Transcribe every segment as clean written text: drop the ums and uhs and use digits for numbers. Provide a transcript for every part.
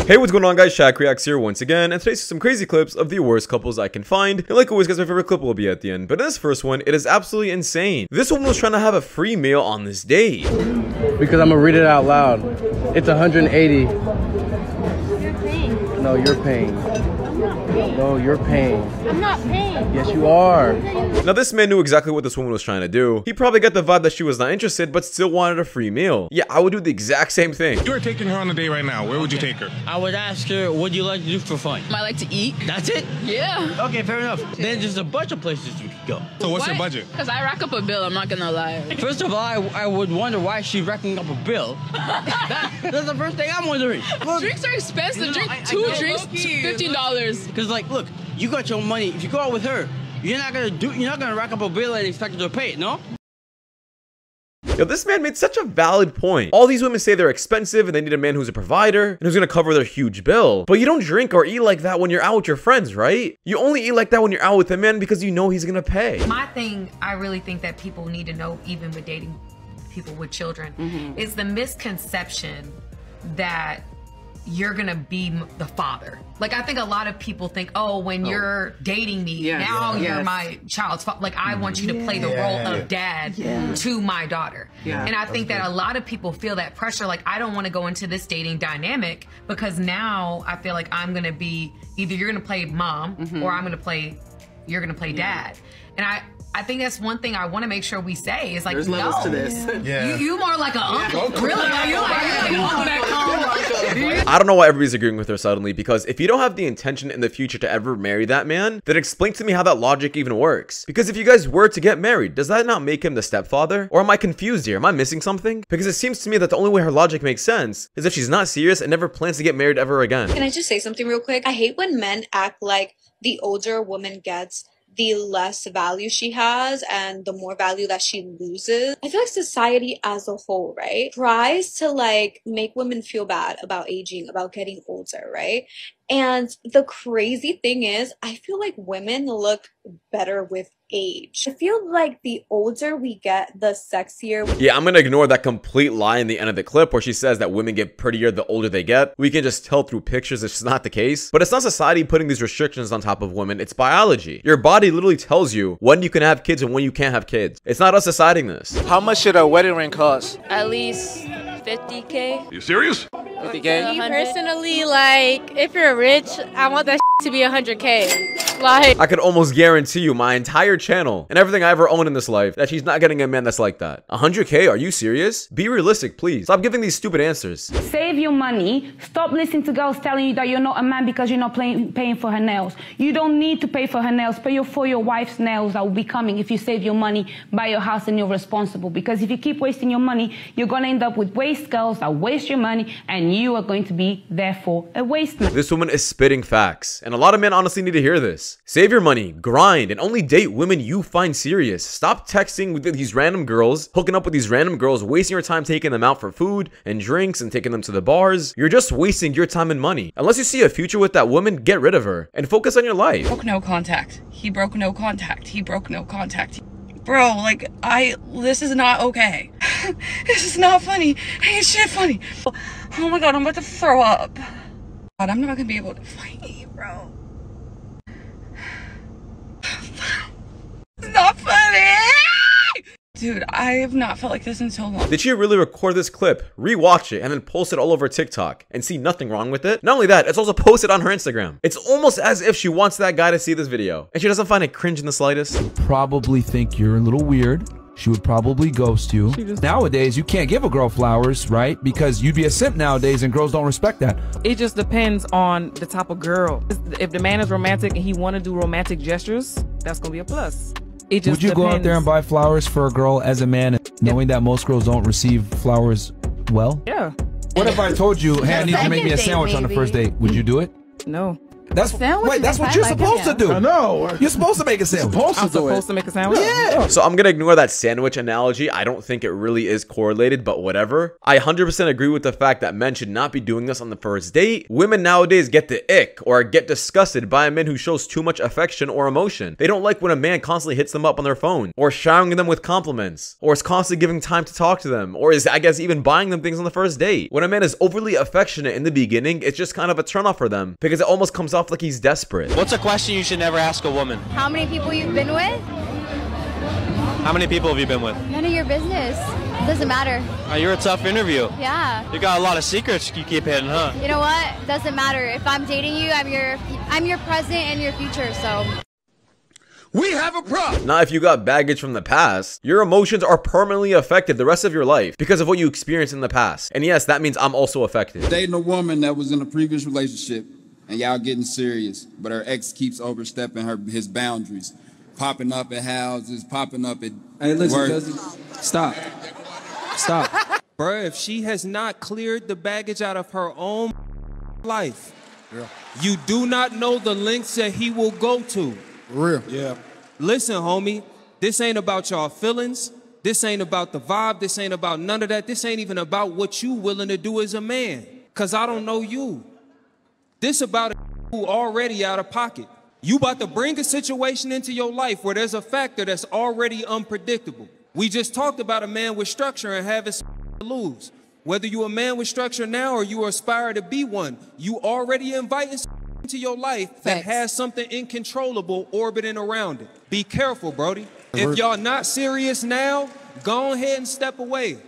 Hey, what's going on, guys? Shak-Reacts here once again, and today's some crazy clips of the worst couples I can find. And like always, guys, my favorite clip will be at the end. But in this first one, it is absolutely insane. This woman was trying to have a free meal on this date. Because I'm gonna read it out loud. It's 180. You're paying. No, you're paying. No, you're paying. I'm not paying. Yes, you are. Now, this man knew exactly what this woman was trying to do. He probably got the vibe that she was not interested, but still wanted a free meal. Yeah, I would do the exact same thing. You are taking her on a date right now. Where would you take her? I would ask her, what do you like to do for fun? I like to eat. That's it? Yeah. Okay, fair enough. Then there's a bunch of places we could go. So what's your budget? Because I rack up a bill, I'm not gonna lie. First of all, I would wonder why she's racking up a bill. That's the first thing I'm wondering. Drinks are expensive. Drink two drinks, $15. Because like, look, you got your money. If you go out with her, you're not gonna rack up a bill and expect her to pay it, no? Yo, this man made such a valid point. All these women say they're expensive and they need a man who's a provider and who's gonna cover their huge bill. But you don't drink or eat like that when you're out with your friends, right? You only eat like that when you're out with a man because you know he's gonna pay. My thing, I really think that people need to know, even with dating people with children, is the misconception that you're gonna be the father. Like, I think a lot of people think, oh, when you're dating me, now you're my child's father. Like, I want you to play the role of dad to my daughter. And I think that a lot of people feel that pressure. Like, I don't want to go into this dating dynamic because now I feel like I'm gonna be, either you're gonna play mom or you're gonna play dad. And I think that's one thing I want to make sure we say is like, there's levels to this. You more like an uncle. Really? You like an uncle that comes. I don't know why everybody's agreeing with her suddenly, because if you don't have the intention in the future to ever marry that man, then explain to me how that logic even works. Because if you guys were to get married, does that not make him the stepfather? Or am I confused here? Am I missing something? Because it seems to me that the only way her logic makes sense is if she's not serious and never plans to get married ever again. Can I just say something real quick? I hate when men act like the older a woman gets, the less value she has and the more value that she loses. I feel like society as a whole, right, tries to like make women feel bad about aging, about getting older, right? And the crazy thing is, I feel like women look better with age. I feel like the older we get, the sexier. Yeah, I'm gonna ignore that complete lie in the end of the clip where she says that women get prettier the older they get. We can just tell through pictures it's not the case. But it's not society putting these restrictions on top of women, it's biology. Your body literally tells you when you can have kids and when you can't have kids. It's not us deciding this. How much should a wedding ring cost? At least 50K. You serious? 50K? Me personally, like, if you're rich, I want that to be 100K. Like, I could almost guarantee you my entire channel and everything I ever own in this life that she's not getting a man that's like that. 100K? Are you serious? Be realistic, please. Stop giving these stupid answers. Save your money. Stop listening to girls telling you that you're not a man because you're not paying for her nails. You don't need to pay for her nails. Pay for your wife's nails that will be coming if you save your money, buy your house, and you're responsible. Because if you keep wasting your money, you're going to end up with waste girls that waste your money, and you are going to be, therefore, a waste man. This woman is spitting facts, and a lot of men honestly need to hear this. Save your money, grind, and only date women you find serious. Stop texting with these random girls, hooking up with these random girls, wasting your time taking them out for food and drinks and taking them to the bars. You're just wasting your time and money. Unless you see a future with that woman, get rid of her and focus on your life. Broke no contact. He broke no contact. He broke no contact. Bro, like, this is not okay. This is not funny. Ain't shit funny. Oh my god, I'm about to throw up. God, I'm not gonna be able to fight you, bro. It's not funny! Dude, I have not felt like this in so long. Did she really record this clip, rewatch it, and then post it all over TikTok and see nothing wrong with it? Not only that, it's also posted on her Instagram. It's almost as if she wants that guy to see this video, and she doesn't find it cringe in the slightest. Probably think you're a little weird. She would probably ghost you. Nowadays, you can't give a girl flowers, right? Because you'd be a simp nowadays, and girls don't respect that. It just depends on the type of girl. If the man is romantic and he want to do romantic gestures, that's gonna be a plus. It just Would you go out there and buy flowers for a girl as a man, knowing that most girls don't receive flowers well? Yeah. What if I told you, hey, I need you to make me a sandwich on the first date? Would you do it? No. That's what you're supposed to do. I know. You're supposed to make a sandwich. I'm supposed to make a sandwich? Yeah. So I'm gonna ignore that sandwich analogy. I don't think it really is correlated, but whatever. I 100% agree with the fact that men should not be doing this on the first date. Women nowadays get the ick or get disgusted by a man who shows too much affection or emotion. They don't like when a man constantly hits them up on their phone, or showering them with compliments, or is constantly giving time to talk to them, or is, I guess, even buying them things on the first date. When a man is overly affectionate in the beginning, it's just kind of a turnoff for them because it almost comes off like he's desperate. What's a question you should never ask a woman? How many people you've been with? How many people have you been with? None of your business. Doesn't matter. You're a tough interview. Yeah. You got a lot of secrets you keep hidden, huh? You know what? Doesn't matter. If I'm dating you, I'm your present and your future, so. We have a problem. Now, if you got baggage from the past, your emotions are permanently affected the rest of your life because of what you experienced in the past. And yes, that means I'm also affected. Dating a woman that was in a previous relationship and y'all getting serious, but her ex keeps overstepping his boundaries, popping up at houses, popping up at Stop. Bruh, if she has not cleared the baggage out of her own life, you do not know the lengths that he will go to. Real. Yeah. Listen, homie, this ain't about y'all feelings. This ain't about the vibe. This ain't about none of that. This ain't even about what you willing to do as a man. Cause I don't know you. This about a who already out of pocket. You about to bring a situation into your life where there's a factor that's already unpredictable. We just talked about a man with structure and having to lose. Whether you a man with structure now or you aspire to be one, you already inviting into your life that has something incontrollable orbiting around it. Be careful, Brody. If y'all not serious now, go ahead and step away.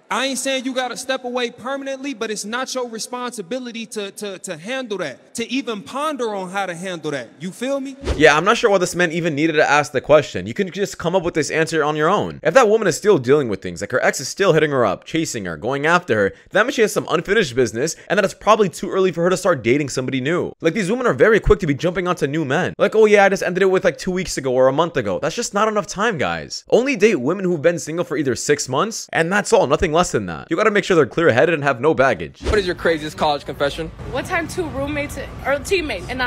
I ain't saying you gotta step away permanently, but it's not your responsibility to handle that, to even ponder on how to handle that. You feel me? Yeah, I'm not sure why this man even needed to ask the question. You can just come up with this answer on your own. If that woman is still dealing with things, like her ex is still hitting her up, chasing her, going after her, that means she has some unfinished business, and that it's probably too early for her to start dating somebody new. Like, these women are very quick to be jumping onto new men. Like, oh yeah, I just ended it with like 2 weeks ago or a month ago. That's just not enough time, guys. Only date women who've been single for either 6 months, and that's all, nothing less than that. You gotta make sure they're clear-headed and have no baggage. What is your craziest college confession? One time, two roommates or teammates and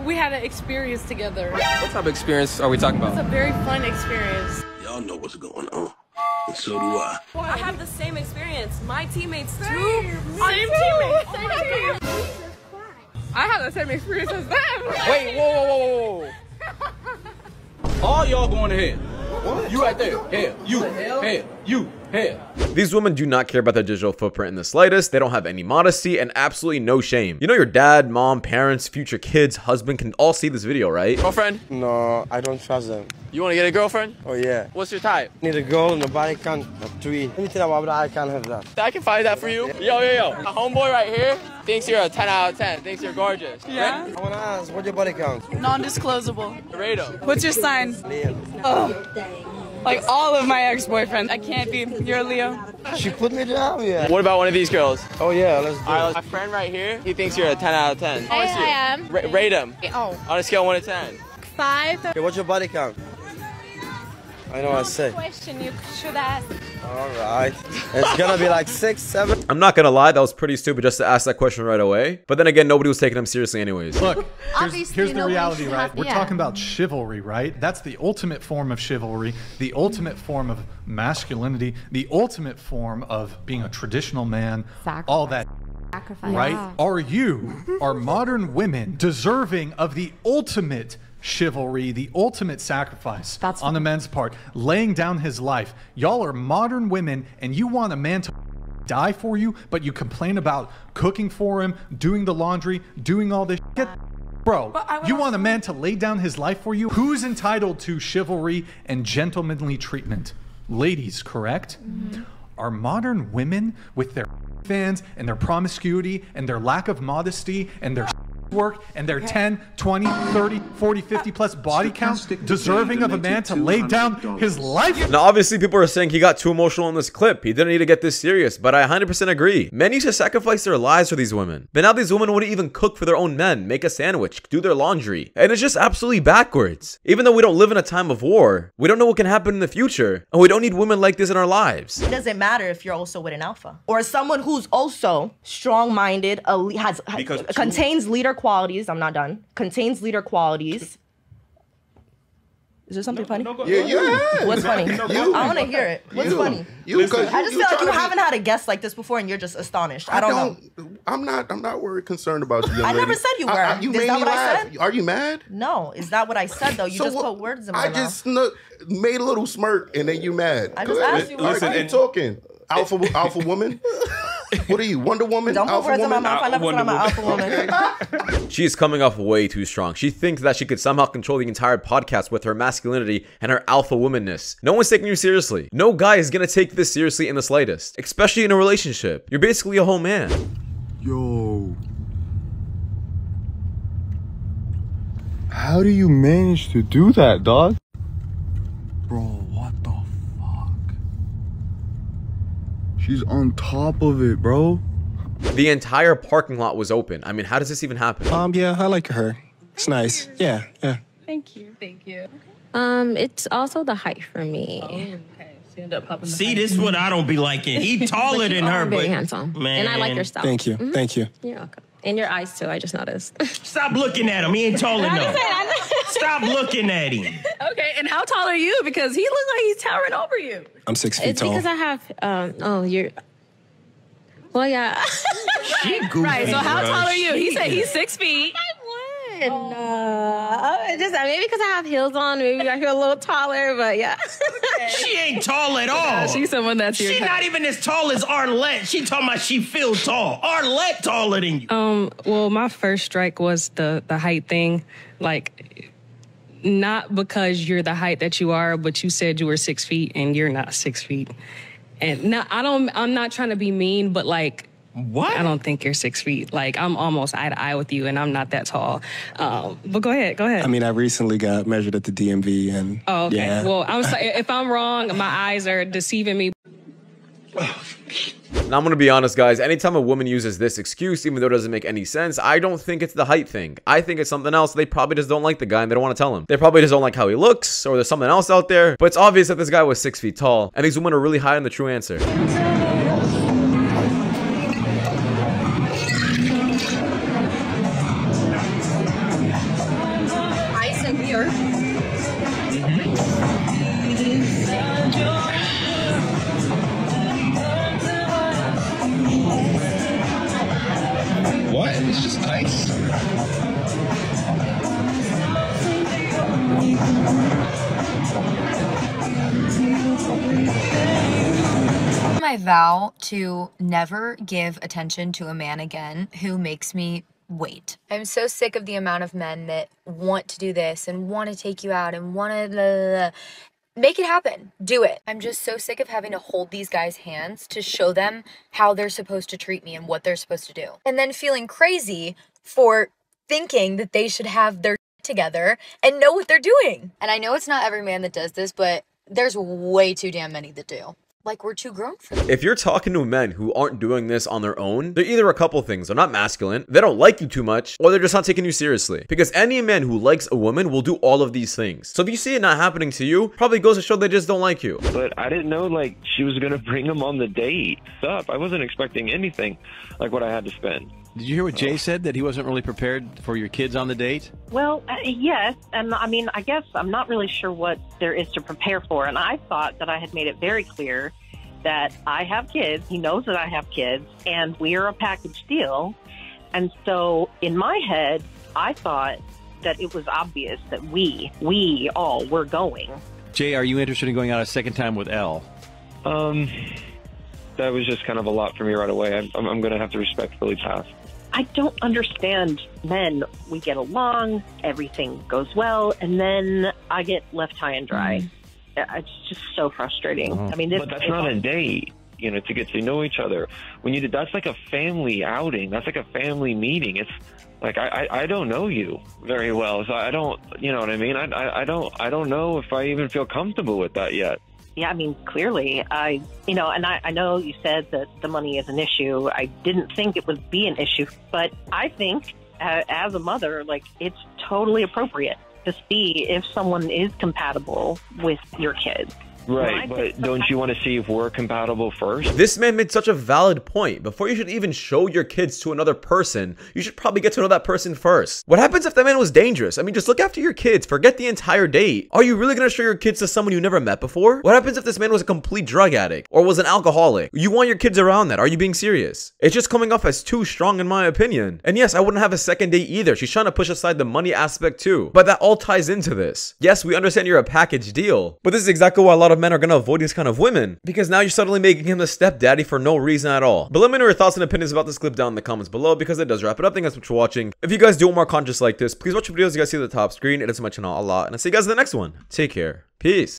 we had an experience together. What type of experience are we talking about? It's a very fun experience. Y'all know what's going on, and so do I. I have the same experience. My teammates too. Same teammates. I have the same experience as them. Wait, whoa. All y'all going ahead. You right there. Here. You. Here. You. Here. These women do not care about their digital footprint in the slightest. They don't have any modesty and absolutely no shame. You know your dad, mom, parents, future kids, husband can all see this video, right? Girlfriend? No, I don't trust them. You want to get a girlfriend? Oh yeah. What's your type? Need a girl in the body count of 3. Let me tell you about I can't have that. I can find that for you. Yo. A homeboy right here thinks you're a 10 out of 10. Thinks you're gorgeous. Yeah? I want to ask, what's your body count? Non-disclosable. Rate him. What's your sign? Leo. Oh. Like all of my ex-boyfriends. I can't be. You're a Leo. She put me down, yeah. What about one of these girls? Oh yeah, let's do it. My friend right here, he thinks you're a 10 out of 10. I am. Rate him. Oh. On a scale of 1 to 10. 5. Okay, what's your body count? I know what I say. Question you should ask. Alright. It's gonna be like 6, 7. I'm not gonna lie, that was pretty stupid just to ask that question right away. But then again, nobody was taking him seriously anyways. Look, here's the reality, right? We're talking about chivalry, right? That's the ultimate form of chivalry, the ultimate form of masculinity, the ultimate form of being a traditional man, all that. Sacrifice. Right? Are modern women deserving of the ultimate chivalry, the ultimate sacrifice on the men's part, laying down his life? Y'all are modern women and you want a man to die for you, but you complain about cooking for him, doing the laundry, doing all this shit. Bro, you want a man to lay down his life for you? Who's entitled to chivalry and gentlemanly treatment? Ladies, correct? Are modern women with their fans and their promiscuity and their lack of modesty and their work and their 10, 20, 30, 40, 50 plus body count deserving of a man to lay down his life? Now, obviously, people are saying he got too emotional in this clip. He didn't need to get this serious, but I 100% agree. Men used to sacrifice their lives for these women. But now these women wouldn't even cook for their own men, make a sandwich, do their laundry. And it's just absolutely backwards. Even though we don't live in a time of war, we don't know what can happen in the future. And we don't need women like this in our lives. It doesn't matter if you're also with an alpha. Or someone who's also strong-minded, contains leader leader qualities. I'm not done. Contains leader qualities. Is there something funny? Yeah. What's funny? I want to hear it. What's funny? I just feel like you haven't had a guest like this before, and you're just astonished. I don't know. I'm not worried concerned about you, young I lady. never said you were. You Is made that me what I laugh. said? Are you mad? No, is that what I said though? You So just what- put words in my I mouth. just made a little smirk, and then you mad. I just Go ahead. asked you All right, what keep you talking. Alpha woman. What are you, Wonder Woman? Don't put Alpha words in my woman? mouth. I never said I'm an alpha woman. She is coming off way too strong. She thinks that she could somehow control the entire podcast with her masculinity and her alpha womanness. No one's taking you seriously. No guy is gonna take this seriously in the slightest, especially in a relationship. You're basically a whole man. Yo. How do you manage to do that, dog? Bro, what the fuck? She's on top of it, bro. The entire parking lot was open. I mean, how does this even happen? Yeah, I like her. It's nice. Yeah. Thank you. Thank you. It's also the height for me. Okay. So you end up popping. See, this is what I don't be liking. He taller than her, very but handsome. man, And I like your style. Thank you. Thank you. You're welcome. And your eyes too, I just noticed. Stop looking at him. He ain't tall enough. Stop looking at him. Okay, and how tall are you? Because he looks like he's towering over you. I'm 6 feet It's tall. because I have, you're, well, yeah. She goofy, Right, so how bruh. tall are you? He said he's 6 feet. Just maybe because I have heels on, maybe I feel a little taller, but yeah. She ain't tall at all. Yeah, she's someone that's your She type. not even as tall as Arlette. She talking about she feels tall. Arlette taller than you. Well, my first strike was the height thing. Like, not because you're the height that you are, but you said you were 6 feet and you're not 6 feet. And no, I'm not trying to be mean, but like, what? I don't think you're 6 feet. Like, I'm almost eye to eye with you, and I'm not that tall. But go ahead. I mean, I recently got measured at the DMV, and Oh, okay. yeah. Well, I'm sorry if I'm wrong. My eyes are deceiving me. Now, I'm gonna be honest, guys. Anytime a woman uses this excuse, even though it doesn't make any sense, I don't think it's the height thing. I think it's something else. They probably just don't like the guy and they don't want to tell him. They probably just don't like how he looks, or there's something else out there. But it's obvious that this guy was 6 feet tall, and these women are really high on the true answer. Ice and beer. What? It's just ice? I vow to never give attention to a man again who makes me wait. I'm so sick of the amount of men that want to do this and want to take you out and want to make it happen. Do it. I'm just so sick of having to hold these guys' hands to show them how they're supposed to treat me and what they're supposed to do. And then feeling crazy for thinking that they should have their together and know what they're doing. And I know it's not every man that does this, but there's way too damn many that do. Like, we're too grown for this. If you're talking to men who aren't doing this on their own, they're either a couple things. They're not masculine, they don't like you too much, or they're just not taking you seriously. Because any man who likes a woman will do all of these things. So if you see it not happening to you, probably goes to show they just don't like you. But I didn't know, like, she was gonna bring him on the date. Sup? I wasn't expecting anything like what I had to spend. Did you hear what Jay said, that he wasn't really prepared for your kids on the date? Well, yes, and I mean, I guess I'm not really sure what there is to prepare for, and I thought that I had made it very clear that I have kids, he knows that I have kids, and we are a package deal. And so in my head, I thought that it was obvious that we all were going. Jay, are you interested in going out a second time with Elle? That was just kind of a lot for me right away. I'm gonna have to respectfully pass. I don't understand men. We get along, everything goes well, and then I get left high and dry. It's just so frustrating. I mean, But that's not a date, you know, to get to know each other. That's like a family outing. That's like a family meeting. It's like, I don't know you very well, so I don't, you know what I mean? I don't know if I even feel comfortable with that yet. Yeah, I mean, clearly, I know you said that the money is an issue. I didn't think it would be an issue, but I think as a mother, like, it's totally appropriate to see if someone is compatible with your kids. Right, but don't you want to see if we're compatible first? This man made such a valid point. Before you should even show your kids to another person, you should probably get to know that person first. What happens if that man was dangerous? I mean, just look after your kids. Forget the entire date. Are you really gonna show your kids to someone you never met before? What happens if this man was a complete drug addict or was an alcoholic? You want your kids around that. Are you being serious? It's just coming off as too strong in my opinion. And yes, I wouldn't have a second date either. She's trying to push aside the money aspect too. But that all ties into this. Yes, we understand you're a package deal, but this is exactly why a lot of men are gonna avoid these kind of women, because now you're suddenly making him the stepdaddy for no reason at all. But let me know your thoughts and opinions about this clip down in the comments below, because it does wrap it up. Thank you guys so much for watching. If you guys do want more content like this, please watch the videos you guys see at the top screen. It is my channel a lot, and I'll see you guys in the next one. Take care. Peace.